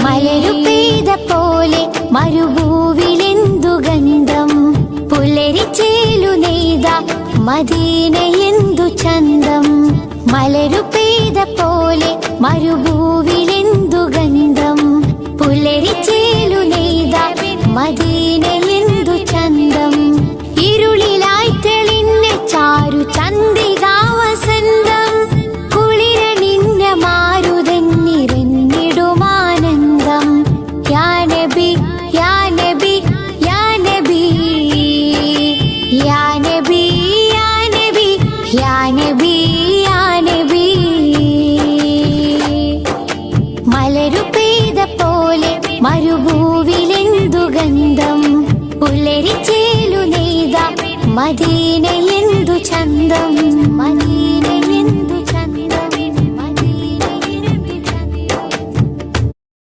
മലരു പെയ്ത പോലെ മരുഭൂവിലെന്തു ഗന്ധം പുലരിച്ചേലു നെയ്ത മദീനയെന്തു ചന്തം മലരു പെയ്ത പോലെ മരുഭൂവിലെന്തു ഗന്ധം പുലരിച്ചേലു നെയ്ത മദീനയെന്തു ചന്തം ഇരുളിലായി തെളിഞ്ഞ ചാരു ചന്ദ്രികാ വസന്തം കുളിരണിഞ്ഞ മാരുതൻ നിറഞ്ഞിടുമാനന്ദം യാ നബി യാ നബി യാ നബി യാ നബി യാ നബി യാ നബി യാ നബി മലരു പെയ്ത പോലെ മരുഭൂവിലെന്തു ഗന്ധം പുലരിച്ചേലു നെയ്ത മദീനയെന്തു ചന്തം മദീന